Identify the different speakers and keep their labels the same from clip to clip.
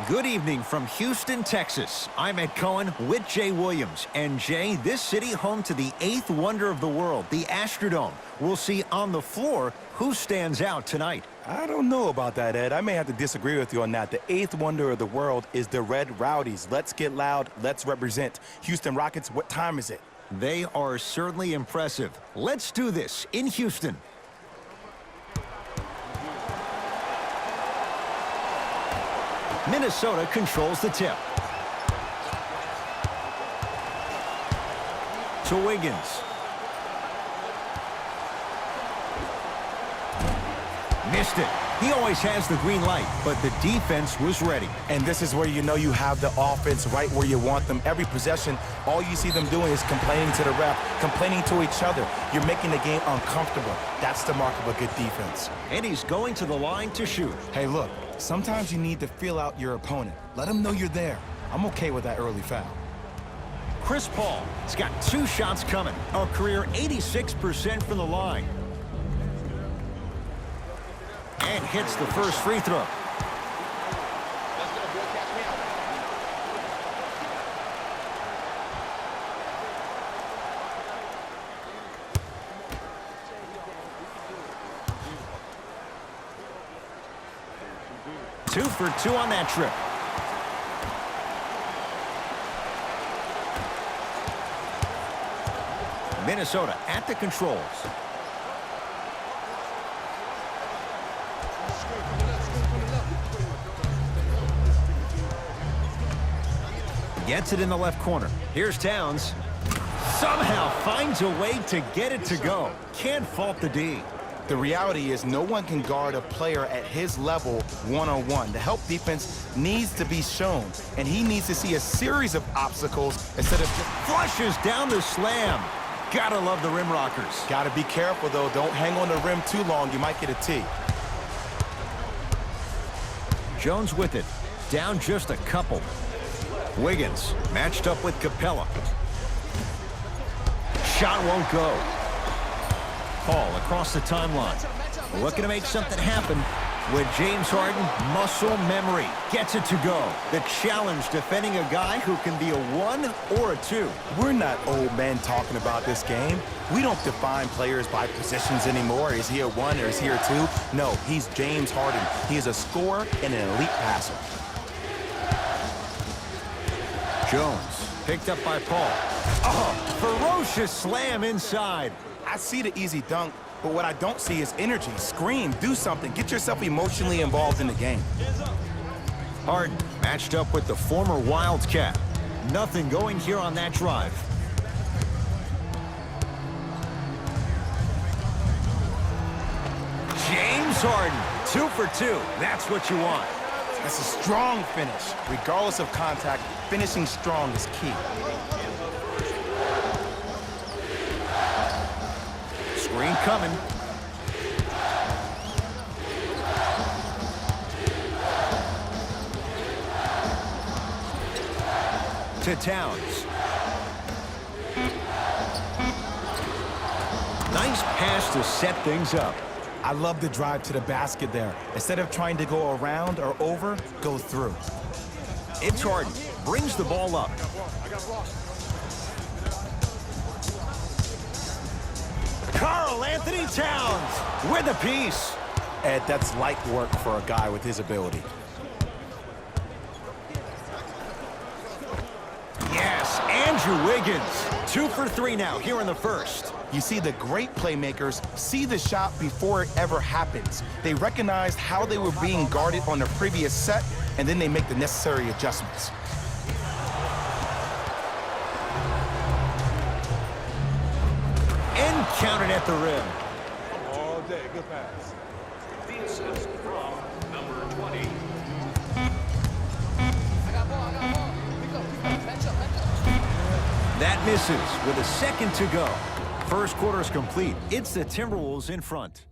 Speaker 1: Good evening from Houston, Texas. I'm Ed Cohen with Jay Williams. And Jay, this city home to the eighth wonder of the world, the Astrodome. We'll see on the floor who stands out tonight.
Speaker 2: I don't know about that, Ed. I may have to disagree with you on that. The eighth wonder of the world is the Red Rowdies. Let's get loud. Let's represent. Houston Rockets, what time is it?
Speaker 1: They are certainly impressive. Let's do this in Houston. Minnesota controls the tip. To Wiggins. Missed it. He always has the green light, but the defense was ready.
Speaker 2: And this is where you know you have the offense right where you want them. Every possession, all you see them doing is complaining to the ref, complaining to each other. You're making the game uncomfortable. That's the mark of a good defense.
Speaker 1: And he's going to the line to shoot.
Speaker 2: Hey, look, sometimes you need to feel out your opponent. Let them know you're there. I'm okay with that early foul.
Speaker 1: Chris Paul has got 2 shots coming. A career 86% from the line. And hits the first free throw. Two for 2 on that trip. Minnesota at the controls. Gets it in the left corner. Here's Towns. Somehow finds a way to get it to go. Can't fault the D.
Speaker 2: The reality is no one can guard a player at his level one-on-one. The help defense needs to be shown, and he needs to see a series of obstacles instead of just
Speaker 1: flushes down the slam. Gotta love the rim rockers.
Speaker 2: Gotta be careful, though. Don't hang on the rim too long. You might get a tee.
Speaker 1: Jones with it. Down just a couple. Wiggins matched up with Capella. Shot won't go. Paul across the timeline. Looking to make something happen with James Harden. Muscle memory. Gets it to go. The challenge defending a guy who can be a 1 or a 2.
Speaker 2: We're not old men talking about this game. We don't define players by positions anymore. Is he a 1 or is he a 2? No, he's James Harden. He is a scorer and an elite passer.
Speaker 1: Jones picked up by Paul. Oh, ferocious slam inside.
Speaker 2: I see the easy dunk, but what I don't see is energy. Scream, do something. Get yourself emotionally involved in the game.
Speaker 1: Harden matched up with the former Wildcat. Nothing going here on that drive. James Harden, 2 for 2. That's what you want.
Speaker 2: That's a strong finish. Regardless of contact, finishing strong is key.
Speaker 1: Screen coming. To Towns. Nice pass to set things up.
Speaker 2: I love the drive to the basket there. Instead of trying to go around or over, go through.
Speaker 1: It's Harden. Brings the ball up. Karl Anthony Towns with a piece.
Speaker 2: Ed, that's light work for a guy with his ability.
Speaker 1: Yes, Andrew Wiggins. 2 for 3 now here in the first.
Speaker 2: You see, the great playmakers see the shot before it ever happens. They recognized how they were being guarded on the previous set, and then they make the necessary adjustments.
Speaker 1: And counted at the rim.
Speaker 3: All day, good pass. The assist from number 20.
Speaker 1: That misses with a second to go. First quarter is complete. It's the Timberwolves in front.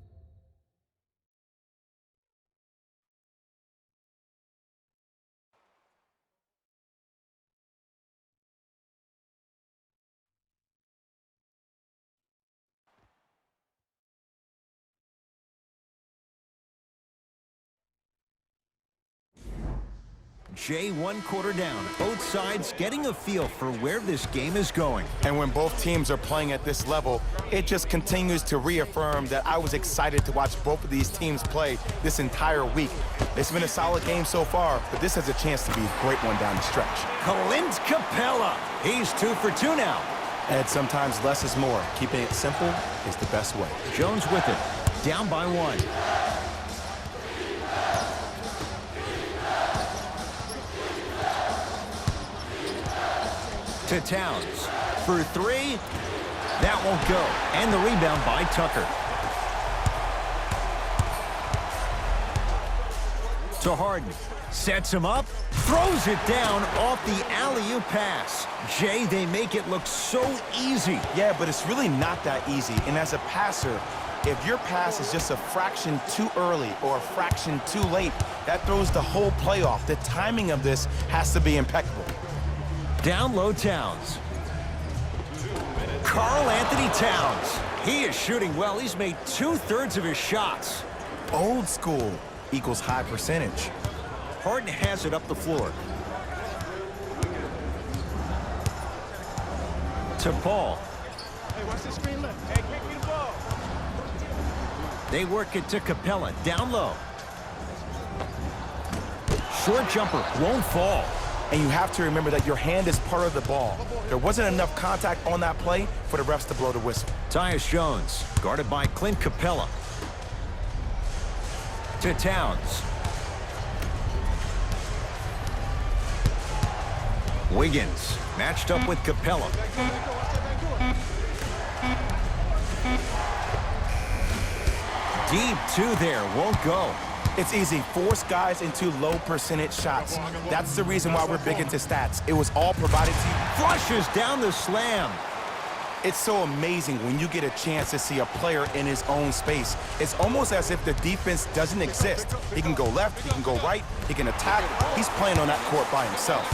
Speaker 1: Jay, one quarter down. Both sides getting a feel for where this game is going.
Speaker 2: And when both teams are playing at this level, it just continues to reaffirm that I was excited to watch both of these teams play this entire week. It's been a solid game so far, but this has a chance to be a great one down the stretch.
Speaker 1: Clint Capella. He's 2 for 2 now.
Speaker 2: And sometimes less is more. Keeping it simple is the best way.
Speaker 1: Jones with it. Down by 1. To Towns for 3. That won't go. And the rebound by Tucker. To Harden. Sets him up. Throws it down off the alley-oop pass. Jay, they make it look so easy.
Speaker 2: Yeah, but it's really not that easy. And as a passer, if your pass is just a fraction too early or a fraction too late, that throws the whole play off. The timing of this has to be impeccable.
Speaker 1: Down low Towns. Karl Anthony Towns. He is shooting well. He's made 2/3 of his shots.
Speaker 2: Old school equals high percentage.
Speaker 1: Harden has it up the floor. To Paul.
Speaker 3: Hey, watch the screen left. Hey, kick me the ball.
Speaker 1: They work it to Capella. Down low. Short jumper. Won't fall.
Speaker 2: And you have to remember that your hand is part of the ball. There wasn't enough contact on that play for the refs to blow the whistle.
Speaker 1: Tyus Jones. Guarded by Clint Capella. To Towns. Wiggins matched up with Capella. Deep 2 there. Won't go.
Speaker 2: It's easy. Force guys into low percentage shots. That's the reason why we're big into stats. It was all provided to you.
Speaker 1: Flushes down the slam.
Speaker 2: It's so amazing when you get a chance to see a player in his own space. It's almost as if the defense doesn't exist. He can go left, he can go right, he can attack. He's playing on that court by himself.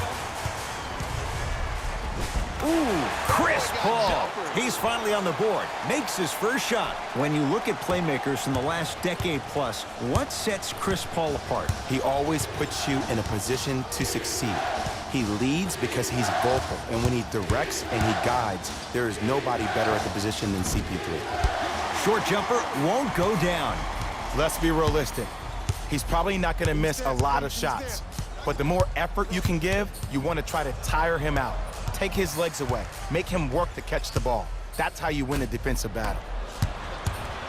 Speaker 1: Ooh, Chris Paul. He's finally on the board. Makes his first shot. When you look at playmakers in the last decade plus, what sets Chris Paul apart?
Speaker 2: He always puts you in a position to succeed. He leads because he's vocal, and when he directs and he guides, there is nobody better at the position than CP3.
Speaker 1: Short jumper won't go down.
Speaker 2: Let's be realistic. He's probably not going to miss a lot of shots, but the more effort you can give, you want to try to tire him out. Take his legs away. Make him work to catch the ball. That's how you win a defensive battle.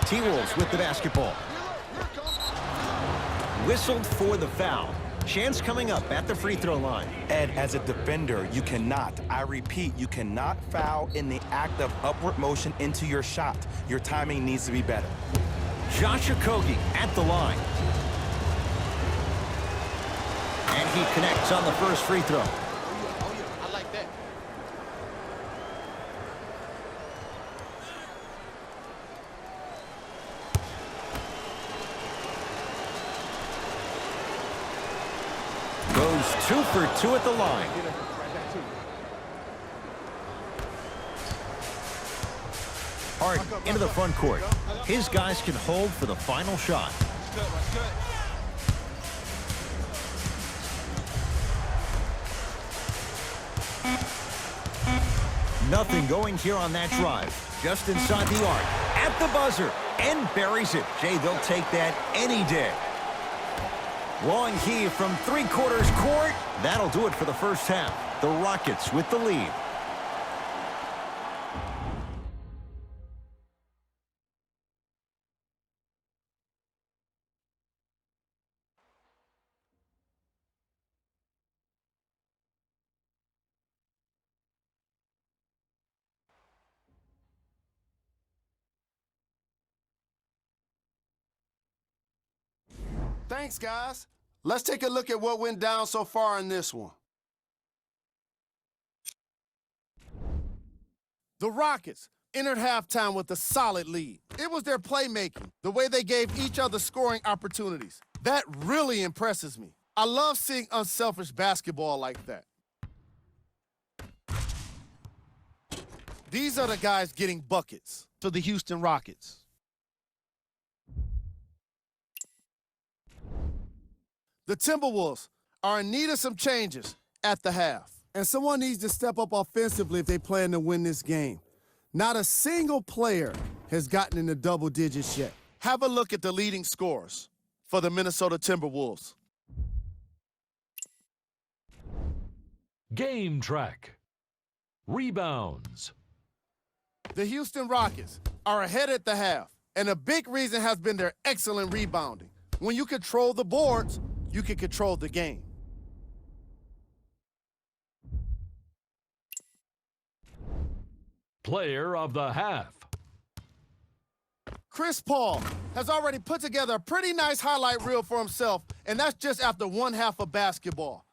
Speaker 1: T-Wolves with the basketball. Whistled for the foul. Chance coming up at the free throw line.
Speaker 2: Ed, as a defender, you cannot, I repeat, you cannot foul in the act of upward motion into your shot. Your timing needs to be better.
Speaker 1: Josh Okogie at the line. And he connects on the first free throw.
Speaker 3: I like that.
Speaker 1: Goes 2 for 2 at the line. Harden into the front court. His guys can hold for the final shot. Nothing going here on that drive. Just inside the arc. At the buzzer. And buries it. Jay, they'll take that any day. Long heave from 3/4 court. That'll do it for the first half. The Rockets with the lead.
Speaker 4: Thanks, guys. Let's take a look at what went down so far in this one. The Rockets entered halftime with a solid lead. It was their playmaking, the way they gave each other scoring opportunities. That really impresses me. I love seeing unselfish basketball like that. These are the guys getting buckets for the Houston Rockets. The Timberwolves are in need of some changes at the half. And someone needs to step up offensively if they plan to win this game. Not a single player has gotten into double digits yet. Have a look at the leading scorers for the Minnesota Timberwolves.
Speaker 5: Game track. Rebounds.
Speaker 4: The Houston Rockets are ahead at the half, and a big reason has been their excellent rebounding. When you control the boards, you can control the game.
Speaker 5: Player of the half.
Speaker 4: Chris Paul has already put together a pretty nice highlight reel for himself, and that's just after one half of basketball.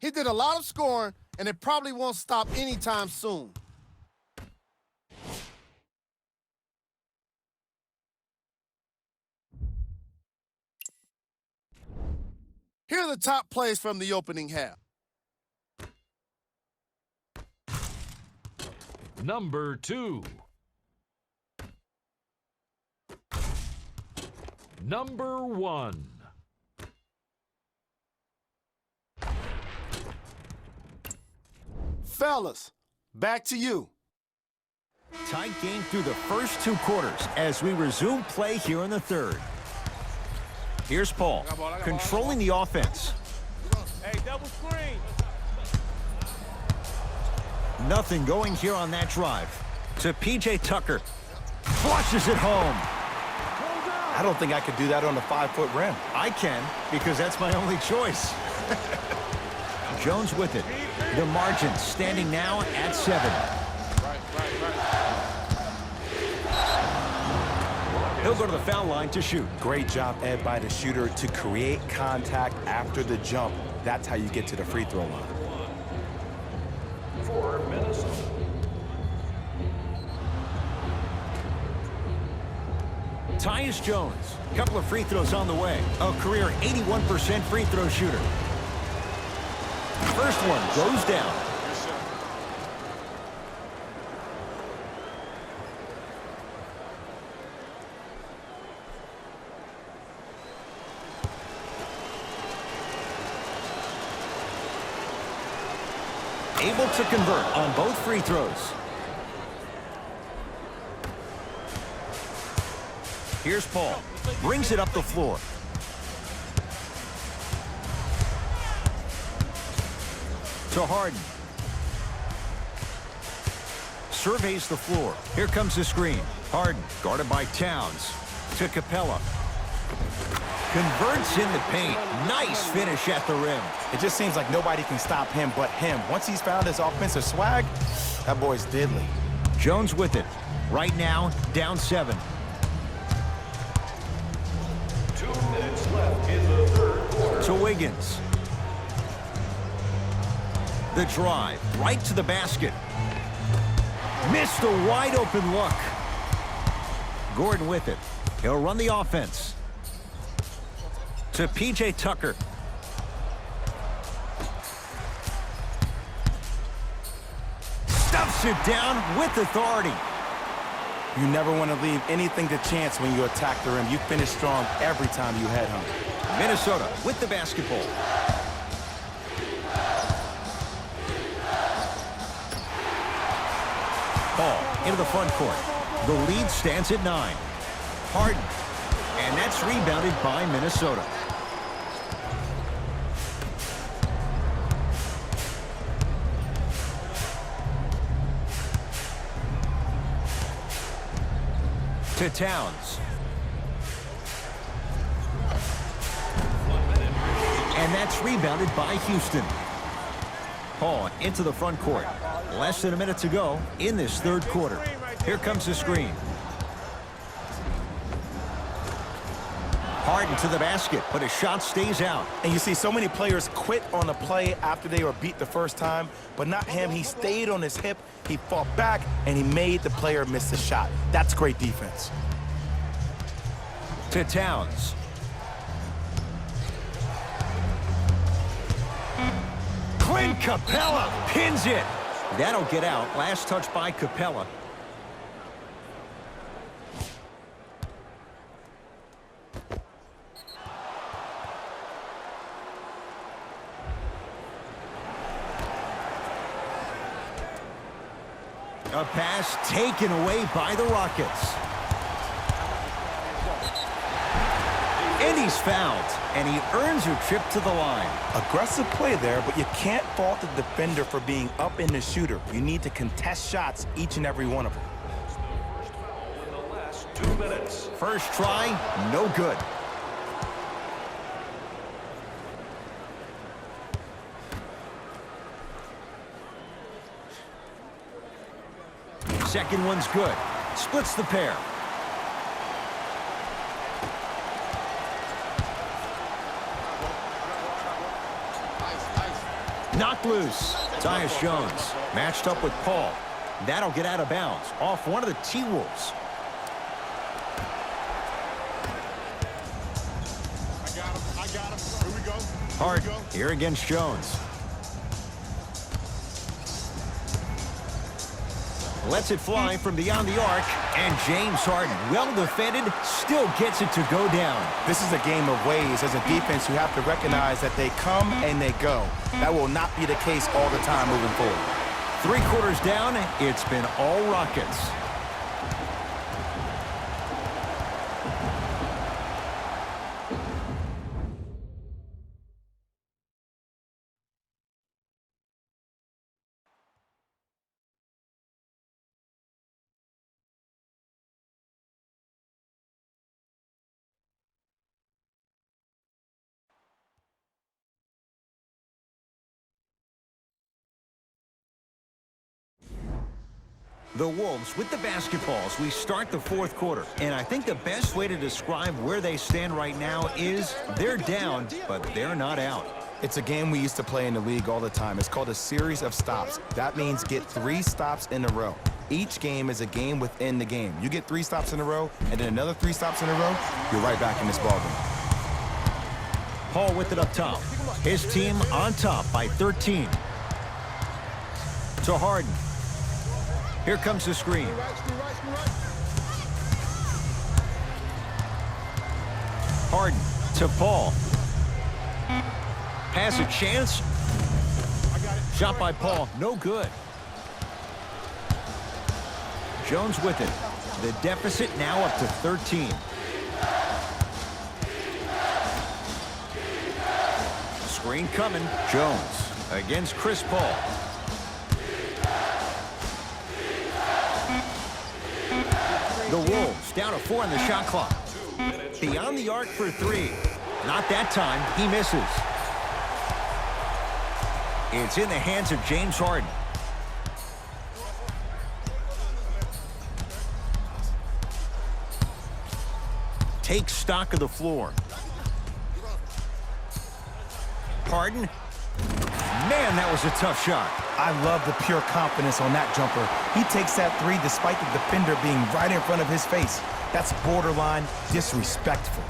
Speaker 4: He did a lot of scoring, and it probably won't stop anytime soon. Here are the top plays from the opening half.
Speaker 5: Number 2. Number 1.
Speaker 4: Fellas, back to you.
Speaker 1: Tight game through the first 2 quarters as we resume play here in the third. Here's Paul, controlling the offense.
Speaker 3: Hey, double screen.
Speaker 1: Nothing going here on that drive. To P.J. Tucker. Flushes it home.
Speaker 2: I don't think I could do that on a 5-foot rim.
Speaker 1: I can, because that's my only choice. Jones with it. The margin standing now at 7. He'll go to the foul line to shoot.
Speaker 2: Great job, Ed, by the shooter to create contact after the jump. That's how you get to the free throw line.
Speaker 3: For Minnesota.
Speaker 1: Tyus Jones, a couple of free throws on the way. A career 81% free throw shooter. First one goes down. Able to convert on both free throws. Here's Paul. Brings it up the floor. To Harden. Surveys the floor. Here comes the screen. Harden guarded by Towns. To Capella. Converts in the paint. Nice finish at the rim.
Speaker 2: It just seems like nobody can stop him but him. Once he's found his offensive swag, that boy's deadly.
Speaker 1: Jones with it. Right now, down 7.
Speaker 3: 2 minutes left in the third quarter.
Speaker 1: To Wiggins. The drive, right to the basket. Missed a wide open look. Gordon with it. He'll run the offense. To P.J. Tucker. Stuffs it down with authority.
Speaker 2: You never want to leave anything to chance when you attack the rim. You finish strong every time you head home.
Speaker 1: Minnesota with the basketball. Paul into the front court. The lead stands at 9. Harden. And that's rebounded by Minnesota. To Towns. And that's rebounded by Houston. Paul into the front court. Less than a minute to go in this third quarter. Here comes the screen. Harden to the basket, but his shot stays out.
Speaker 2: And you see so many players quit on a play after they were beat the first time, but not him. He stayed on his hip, he fought back, and he made the player miss the shot. That's great defense.
Speaker 1: To Towns. Clint Capella pins it. That'll get out. Last touch by Capella. A pass taken away by the Rockets. And he's fouled, and he earns a trip to the line.
Speaker 2: Aggressive play there, but you can't fault the defender for being up in the shooter. You need to contest shots, each and every one of them.
Speaker 3: In the last 2 minutes.
Speaker 1: First try, no good. Second one's good. Splits the pair. Knocked loose. Tyus Jones matched up with Paul. That'll get out of bounds off one of the T-Wolves.
Speaker 4: I got him. Here we go.
Speaker 1: Harden here against Jones. Lets it fly from beyond the arc, and James Harden, well defended, still gets it to go down.
Speaker 2: This is a game of ways. As a defense, you have to recognize that they come and they go. That will not be the case all the time moving forward.
Speaker 1: 3 quarters down, it's been all Rockets. The Wolves with the basketballs. We start the 4th quarter. And I think the best way to describe where they stand right now is they're down, but they're not out.
Speaker 2: It's a game we used to play in the league all the time. It's called a series of stops. That means get 3 stops in a row. Each game is a game within the game. You get 3 stops in a row, and then another 3 stops in a row, you're right back in this ballgame.
Speaker 1: Paul with it up top. His team on top by 13. To Harden. Here comes the screen. Harden to Paul. Has a chance. Shot by Paul, no good. Jones with it. The deficit now up to 13. Screen coming. Jones against Chris Paul. The Wolves down to 4 on the shot clock. Beyond the arc for 3. Not that time. He misses. It's in the hands of James Harden. Takes stock of the floor. Harden. Man, that was a tough shot.
Speaker 2: I love the pure confidence on that jumper. He takes that 3 despite the defender being right in front of his face. That's borderline disrespectful.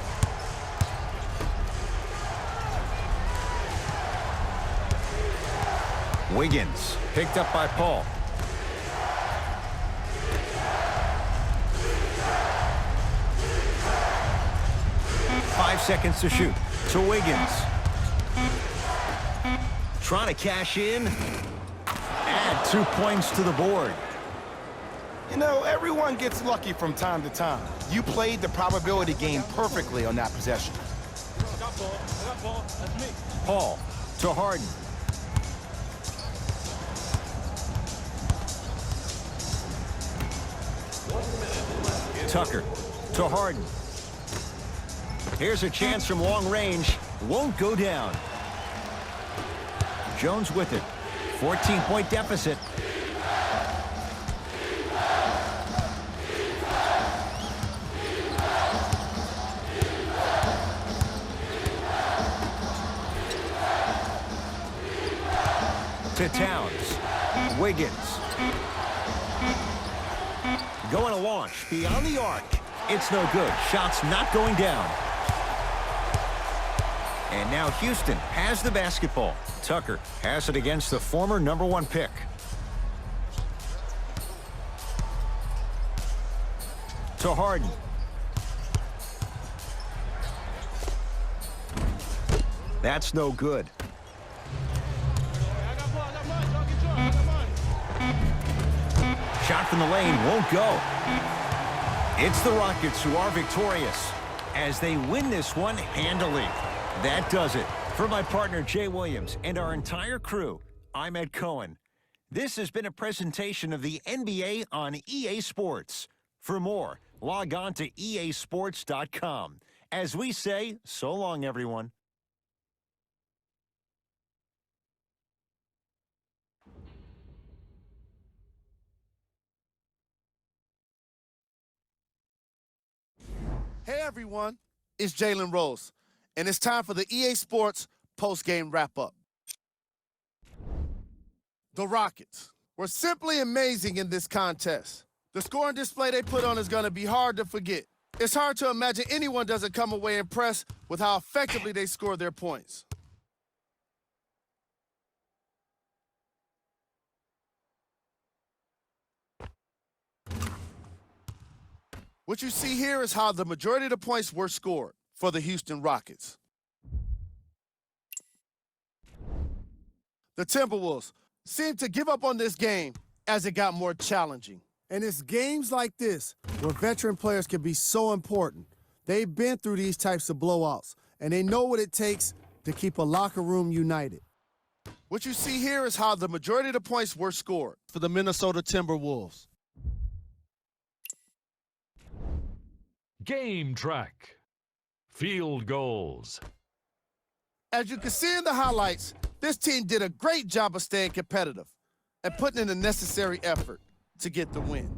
Speaker 1: Wiggins picked up by Paul. Five seconds to shoot. To Wiggins. Trying to cash in. Add 2 points to the board.
Speaker 2: You know, everyone gets lucky from time to time. You played the probability game perfectly on that possession.
Speaker 1: Paul to Harden. Tucker to Harden. Here's a chance from long range. Won't go down. Jones with it. 14-point deficit. To Towns. Wiggins. Going to launch beyond the arc. It's no good. Shots not going down. And now Houston has the basketball. Tucker has it against the former #1 pick. To Harden. That's no good. Shot from the lane won't go. It's the Rockets who are victorious as they win this one handily. That does it. For my partner, Jay Williams, and our entire crew, I'm Ed Cohen. This has been a presentation of the NBA on EA Sports. For more, log on to easports.com. As we say, so long, everyone.
Speaker 4: Hey everyone, it's Jalen Rose, and it's time for the EA Sports post-game wrap-up. The Rockets were simply amazing in this contest. The scoring display they put on is going to be hard to forget. It's hard to imagine anyone doesn't come away impressed with how effectively they score their points. What you see here is how the majority of the points were scored for the Houston Rockets. The Timberwolves seemed to give up on this game as it got more challenging. And it's games like this where veteran players can be so important. They've been through these types of blowouts, and they know what it takes to keep a locker room united. What you see here is how the majority of the points were scored for the Minnesota Timberwolves.
Speaker 5: Game track. Field goals.
Speaker 4: As you can see in the highlights, this team did a great job of staying competitive and putting in the necessary effort to get the win.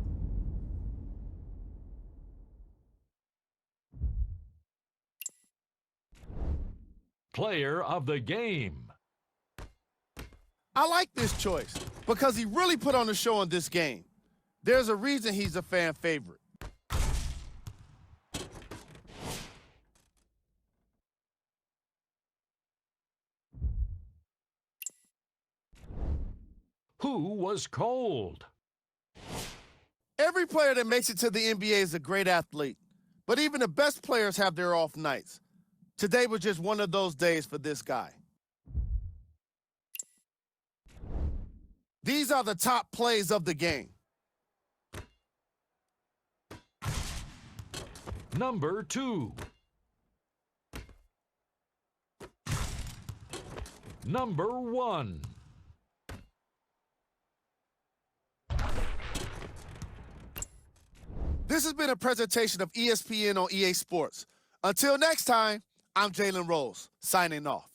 Speaker 5: Player of the game.
Speaker 4: I like this choice because he really put on a show in this game. There's a reason he's a fan favorite.
Speaker 5: Who was cold?
Speaker 4: Every player that makes it to the NBA is a great athlete, but even the best players have their off nights. Today was just one of those days for this guy. These are the top plays of the game.
Speaker 5: Number 2. Number 1.
Speaker 4: This has been a presentation of ESPN on EA Sports. Until next time, I'm Jalen Rose, signing off.